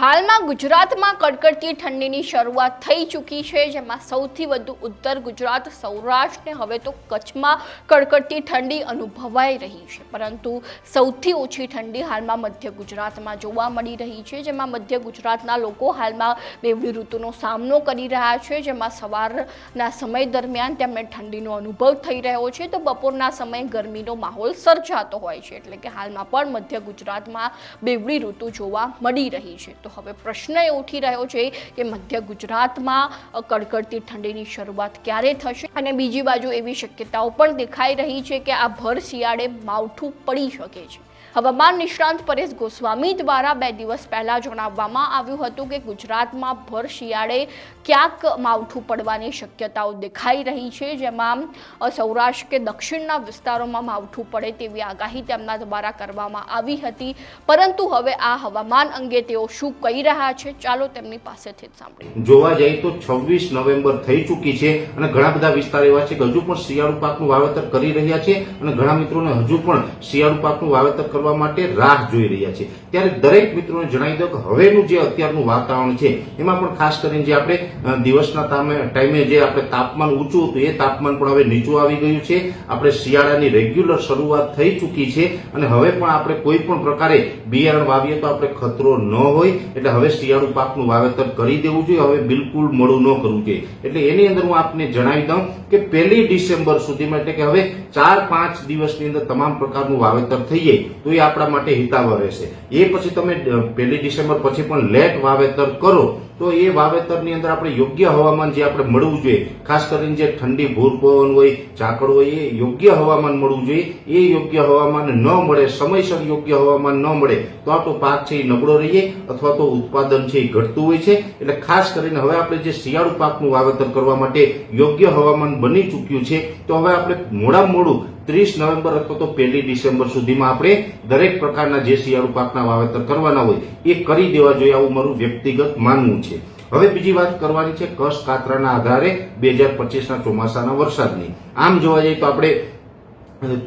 હાલમાં ગુજરાતમાં કડકડતી ઠંડીની શરૂઆત થઈ ચૂકી છે, જેમાં સૌથી વધુ ઉત્તર ગુજરાત, સૌરાષ્ટ્ર ને હવે તો કચ્છમાં કડકડતી ઠંડી અનુભવાઈ રહી છે. પરંતુ સૌથી ઓછી ઠંડી હાલમાં મધ્ય ગુજરાતમાં જોવા મળી રહી છે, જેમાં મધ્ય ગુજરાતના લોકો હાલમાં બેવડી ઋતુનો સામનો કરી રહ્યા છે, જેમાં સવારના સમય દરમિયાન તેમને ઠંડીનો અનુભવ થઈ રહ્યો છે, તો બપોરના સમયે ગરમીનો માહોલ સર્જાતો હોય છે. એટલે કે હાલમાં પણ મધ્ય ગુજરાતમાં બેવડી ઋતુ જોવા મળી રહી છે. તો હવે પ્રશ્ન એ ઉઠી રહ્યો છે કે મધ્ય ગુજરાતમાં કડકડતી ઠંડીની શરૂઆત ક્યારે થશે, અને બીજી બાજુ એવી શક્યતાઓ પણ દેખાઈ રહી છે કે આ ભર શિયાળે માવઠું પડી શકે છે. હવામાન નિષ્ણાંત પરેશ ગોસ્વામી દ્વારા 2 દિવસ પહેલા જણાવવામાં આવ્યું હતું કે ગુજરાતમાં ભર શિયાળે ક્યાંક માવઠું પડવાની શક્યતાઓ દેખાઈ રહી છે, જેમાં સૌરાષ્ટ્ર કે દક્ષિણના વિસ્તારોમાં માવઠું પડે તેવી આગાહી તેમના દ્વારા કરવામાં આવી હતી. પરંતુ હવે આ હવામાન અંગે તેઓ શું કહી રહ્યા છે, ચાલો તેમની પાસેથી જ સાંભળીએ. જોવા જઈએ તો 26 નવેમ્બર થઈ ચૂકી છે અને ઘણા બધા વિસ્તાર એવા છે કે હજુ પણ શિયાળુ પાકનું વાવેતર કરી રહ્યા છે અને ઘણા મિત્રોને હજુ પણ શિયાળુ પાકનું વાવેતર કરવા માટે રાહ જોઈ રહ્યા છે. ત્યારે દરેક મિત્રોને જણાવી દો કે હવેનું જે અત્યારનું વાતાવરણ છે એમાં પણ ખાસ કરીને જે આપણે દિવસના ટાઈમે જે આપણે તાપમાન ઊંચું હતું એ તાપમાન પણ હવે નીચું આવી ગયું છે. આપણે શિયાળાની રેગ્યુલર શરૂઆત થઈ ચૂકી છે અને હવે પણ આપણે કોઈ પણ પ્રકારે બિયારણ વાવીએ તો આપણે ખતરો ન હોય, એટલે હવે શિયાળુ પાકનું વાવેતર કરી દેવું જોઈએ. હવે બિલકુલ મોડું ન કરવું જોઈએ. એટલે એની અંદર હું આપને જણાવી દઉં કે 1 ડિસેમ્બર સુધીમાં, એટલે કે હવે 4-5 દિવસની અંદર તમામ પ્રકારનું વાવેતર થઈ જાય તો એ આપણા માટે હિતાવહ રહેશે. એ પછી તમે 1 ડિસેમ્બર પછી પણ લેટ વાવેતર કરો તો એ વાવેતરની અંદર આપણે યોગ્ય હવામાન જે આપણે મળવું જોઈએ, ખાસ કરીને જે ઠંડી ભૂર પવન હોય, ઝાકળ હોય, એ યોગ્ય હવામાન મળવું જોઈએ. એ યોગ્ય હવામાન ન મળે, સમયસર યોગ્ય હવામાન ન મળે તો આપણો પાક છે એ નબળો રહીએ અથવા તો ઉત્પાદન છે એ ઘટતું હોય છે. એટલે ખાસ કરીને હવે આપણે જે શિયાળુ પાકનું વાવેતર કરવા માટે યોગ્ય હવામાન બની ચૂક્યું છે, તો હવે આપણે મોડામાં મોડું 30 નવેમ્બર અથવા તો 1 ડિસેમ્બર સુધીમાં આપણે દરેક પ્રકારના જે શિયાળુ પાકના વાવેતર કરવાના હોય એ કરી દેવા જોઈએ, આવું મારું વ્યક્તિગત માનવું છે. હવે બીજી વાત કરવાની છે કચ્છ કાતરાના આધારે 2025ના ચોમાસાના વરસાદની. આમ જોવા જઈએ તો આપણે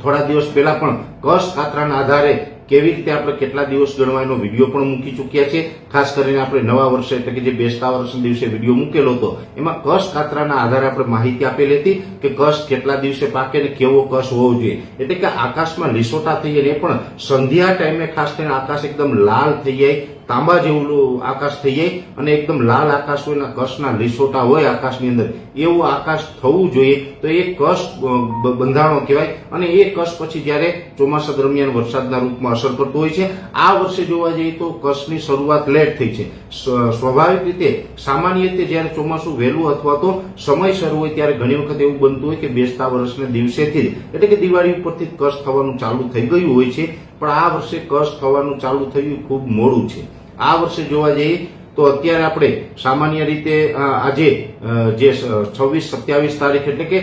થોડા દિવસ પહેલા પણ કચ્છ કાતરાના આધારે કેવી રીતે આપણે કેટલા દિવસ ગણવાનો વિડીયો પણ મૂકી ચૂક્યા છે. ખાસ કરીને આપણે નવા વર્ષે એટલે કે જે બેસતા વર્ષના દિવસે વિડીયો મૂકેલો હતો એમાં કચ્છ કાતરાના આધારે આપણે માહિતી આપેલી હતી કે કચ્છ કેટલા દિવસે પાકે ને કેવો કચ્છ હોવો જોઈએ. એટલે કે આકાશમાં લીસોટા થઈ જાય, એ પણ સંધ્યા ટાઈમે ખાસ કરીને આકાશ એકદમ લાલ થઈ જાય, તાંબા જેવું આકાશ થઈ જાય અને એકદમ લાલ આકાશ હોય ને કચ્છના લીસોટા હોય આકાશની અંદર, એવું આકાશ થવું જોઈએ. તો એ કચ્છ બંધાણો કહેવાય અને એ કચ્છ પછી જયારે ચોમાસા દરમિયાન વરસાદના રૂપમાં અસર કરતો હોય છે. આ વર્ષે જોવા જઈએ તો કચ્છની શરૂઆત લેટ થઈ છે. સ્વાભાવિક રીતે સામાન્ય રીતે જયારે ચોમાસું વહેલું અથવા તો સમયસર હોય ત્યારે ઘણી વખત એવું બનતું હોય કે બેસતા વર્ષના દિવસેથી જ એટલે કે દિવાળી ઉપરથી કચ્છ થવાનું ચાલુ થઈ ગયું હોય છે. પણ આ વર્ષે કચ્છ થવાનું ચાલુ થયું ખૂબ મોડું છે. આ વર્ષે જોવા જઈએ તો અત્યારે આપણે સામાન્ય રીતે આજે જે 26-27 તારીખ એટલે કે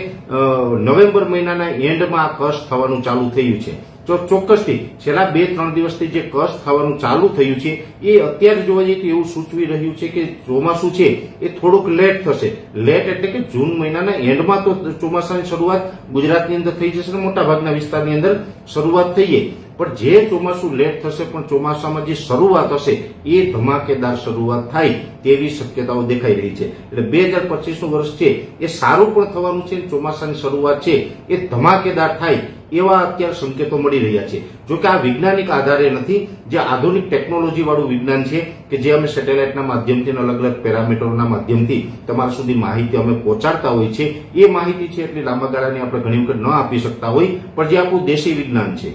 નવેમ્બર મહિનાના એન્ડમાં આ કચ્છ થવાનું ચાલુ થયું છે. તો ચોક્કસથી છેલ્લા 2-3 દિવસથી જે કચ્છ થવાનું ચાલુ થયું છે એ અત્યારે જોવા જઈએ તો એવું સૂચવી રહ્યું છે કે ચોમાસું છે એ થોડુંક લેટ થશે. લેટ એટલે કે જૂન મહિનાના એન્ડમાં તો ચોમાસાની શરૂઆત ગુજરાતની અંદર થઈ જશે, મોટા ભાગના વિસ્તારની અંદર શરૂઆત થઈ જાય. પણ જે ચોમાસું લેટ થશે પણ ચોમાસામાં જે શરૂઆત હશે એ ધમાકેદાર શરૂઆત થાય તેવી શક્યતાઓ દેખાઈ રહી છે. એટલે 2025નું વર્ષ છે એ સારું પણ થવાનું છે, ચોમાસાની શરૂઆત છે એ ધમાકેદાર થાય એવા અત્યારે સંકેતો મળી રહ્યા છે. જો કે આ વૈજ્ઞાનિક આધારે નથી, જે આધુનિક ટેકનોલોજી વાળું વિજ્ઞાન છે કે જે અમે સેટેલાઇટના માધ્યમથી અલગ અલગ પેરામીટરોના માધ્યમથી તમારા સુધી માહિતી અમે પહોંચાડતા હોય છે. એ માહિતી છે એટલી લાંબા ગાળાની આપણે ઘણી વખત ન આપી શકતા હોય, પણ જે આપણું દેશી વિજ્ઞાન છે,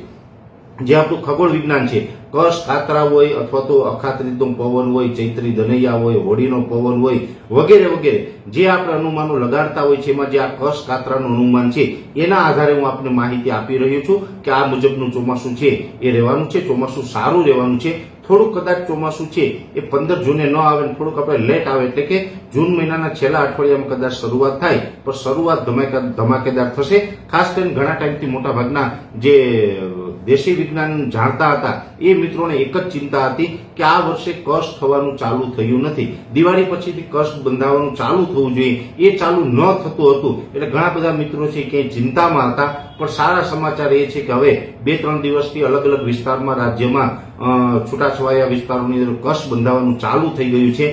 જે આપણું ખગોળ વિજ્ઞાન છે, કચ્છ કાતરા હોય અથવા તો અખાત્રીનો પવન હોય, ચૈત્રી દનૈયા હોય, હોળીનો પવન હોય, વગેરે વગેરે જે આપણે અનુમાનો લગાડતા હોય છે, એમાં જે આ કચ્છ કાતરાનું અનુમાન છે એના આધારે હું આપને માહિતી આપી રહ્યો છું કે આ મુજબનું ચોમાસું છે એ રહેવાનું છે. ચોમાસું સારું રહેવાનું છે. થોડુંક કદાચ ચોમાસું છે એ 15 જૂને ન આવે, થોડુંક આપણે લેટ આવે, એટલે કે જૂન મહિનાના છેલ્લા અઠવાડિયામાં કદાચ શરૂઆત થાય, પણ શરૂઆત ધમાકેદાર થશે. ખાસ કરીને ઘણા ટાઈમથી મોટા ભાગના જે દેશી વિજ્ઞાન જાણતા હતા એ મિત્રોને એક જ ચિંતા હતી કે આ વર્ષે કચ્છ થવાનું ચાલુ થયું નથી. દિવાળી પછીથી કચ્છ બંધાવાનું ચાલુ થવું જોઈએ, એ ચાલુ ન થતું હતું. એટલે ઘણા બધા મિત્રો છે કે ચિંતામાં હતા. પણ સારા સમાચાર એ છે કે હવે 2-3 દિવસથી અલગ અલગ વિસ્તારમાં રાજ્યમાં છૂટાછવાયા વિસ્તારોની અંદર કચ્છ બંધાવાનું ચાલુ થઈ ગયું છે.